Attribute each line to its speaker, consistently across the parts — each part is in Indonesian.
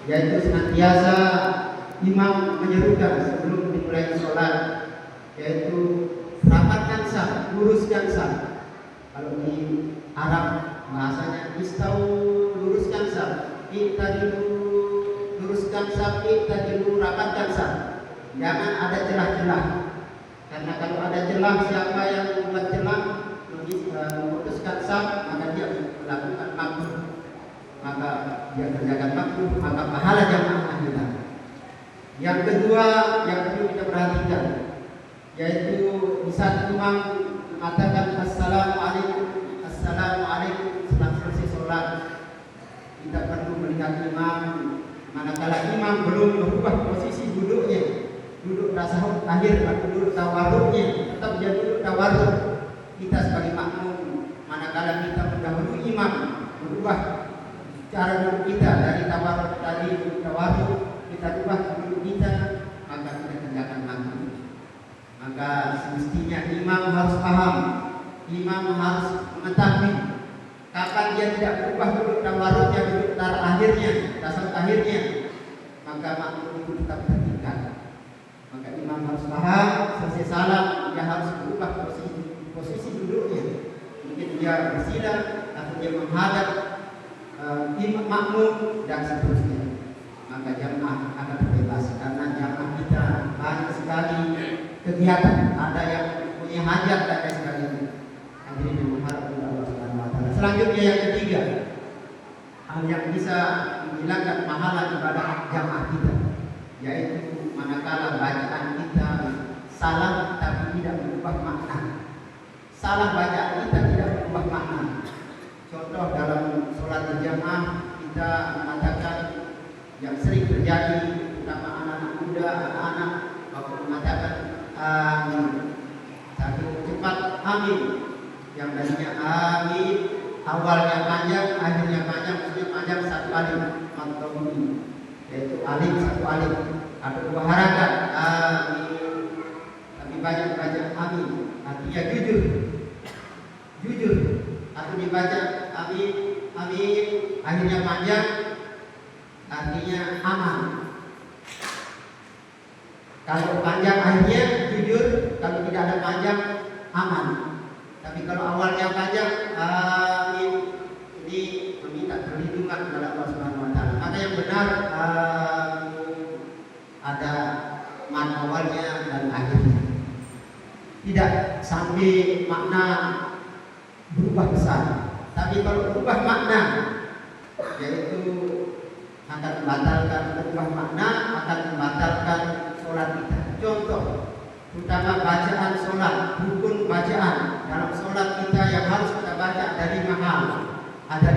Speaker 1: yaitu senantiasa imam menyerukan sebelum dimulai sholat, yaitu rapatkan saf, luruskan saf. Kalau di Arab bahasanya istau, luruskan saf, iktadilu, luruskan saf, iktadilu, rapatkan saf. Jangan ada celah-celah, karena kalau ada celah, siapa yang membuat celah memutuskan saf, maka dia melakukan makruh, maka dia kerjakan makruh, maka pahala jamaah hilang. Yang kedua yang perlu kita perhatikan, yaitu di saat imam mengatakan assalamualaikum, assalamualaikum setelah selesai sholat, kita perlu melihat imam. Manakala imam belum berubah posisi duduknya, duduk tasawuf akhir atau duduk tawarruknya, tetap dia duduk tawarruk, kita sebagai makmum, manakala kita mendahului imam berubah cara duduk kita dari tawarruk tadi duduk tawarruk, kita ubah duduk kita, maka kita kerjakan makmum. Maka semestinya imam harus paham, imam harus mengetahui kapan dia tidak berubah duduk tawarruknya, duduk akhirnya, tasawuf akhirnya, maka makmum itu tetap tertinggal. Maka imam harus paham, selesai salam dia harus berubah posisi duduknya. Mungkin dia bersila atau dia menghadap imam makmum dan seterusnya. Maka jamaah akan terbebas, karena jamaah kita banyak sekali kegiatan, ada yang punya hajat dan lain sebagainya. Hadirin yang mengharap Allah Subhanahu wa taala. Selanjutnya yang ketiga, hal yang bisa menghilangkan pahala ibadah jamaah kita, yaitu manakala bacaan kita salah tapi tidak berubah makna. Salah bacaan kita tidak berubah makna. Contoh dalam sholat berjamaah kita mengatakan yang sering terjadi, terutama anak-anak muda, anak-anak waktu mengatakan amin, satu cepat amin, yang tadinya amin awalnya panjang, akhirnya panjang, maksudnya panjang satu alif, mantobuni, yaitu alif satu alif, ada dua harakat amin, tapi banyak baca amin, artinya jujur, jujur, atau dibaca amin, amin, akhirnya panjang, artinya aman. Kalau panjang akhirnya jujur, kalau tidak ada panjang aman. Tapi kalau awalnya panjang, amin, ini meminta perlindungan kepada Allah Subhanahu wa taala. Maka yang benar ada makna awalnya dan akhirnya. Tidak sampai makna berubah besar. Tapi kalau berubah makna, yaitu akan membatalkan, berubah makna akan membatalkan sholat kita. Contoh, terutama bacaan sholat, rukun bacaan dalam sholat kita yang harus kita baca dari mahal. Ada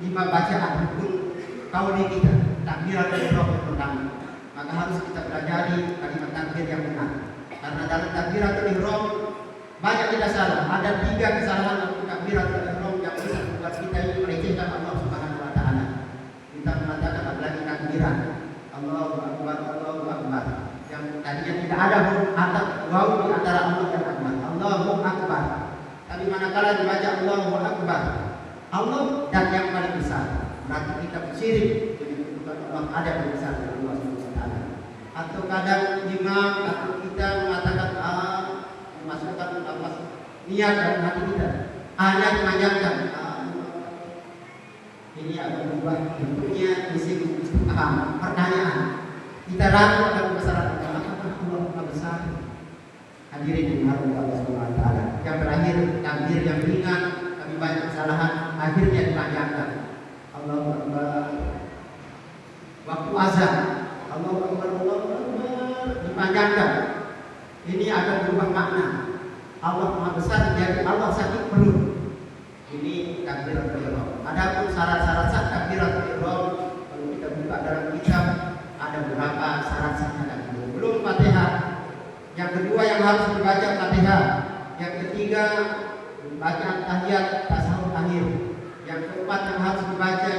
Speaker 1: lima bacaan rukun kauli kita, takbiratul ihram yang pertama. Maka harus kita pelajari kalimat takbir yang benar. Karena dalam takbiratul ihram banyak kita salah. Ada 3 kesalahan dalam takbiratul ihram yang bisa membuat kita ini melecehkan Allah Subhanahu wa taala. Kita mengatakan apalagi takbiran Allahu Akbar, Allahu Akbar, yang tadinya tidak ada atap waw di antara Allah dan Akbar, Allahu Akbar. Tapi manakala dibaca Allahu Akbar, Allah dan yang paling besar, berarti kita bersyirik menyebutkan Allah ada yang besar dari Allah Subhanahu wa taala. Atau kadang imam atau kita mengatakan memasukkan lafaz niat dalam hati kita, hanya dipanjangkan. Ini akan berubah bentuknya isim istifham, pertanyaan. Kita ragu akan kebesaran Allah. Apakah Allah Maha besar? Hadirin yang dirahmati Allah Subhanahu wa taala. Yang terakhir, takbir yang ringan tapi banyak kesalahan, akhirnya dipanjangkan. Allahu Akbar. Waktu azan, Allahu Akbar, Allahu Akbar, dipanjangkan. Ini akan berubah makna. Allah Maha besar jadi Allah sakit perut. Ini takbiratul ihram. Adapun syarat-syarat sah takbiratul ihram, kalau kita buka dalam kitab ada beberapa syarat sahnya dan belum Fatihah. Yang kedua yang harus dibaca Fatihah. Yang ketiga bacaan tahiyat tasawuf akhir. Yang keempat yang harus dibaca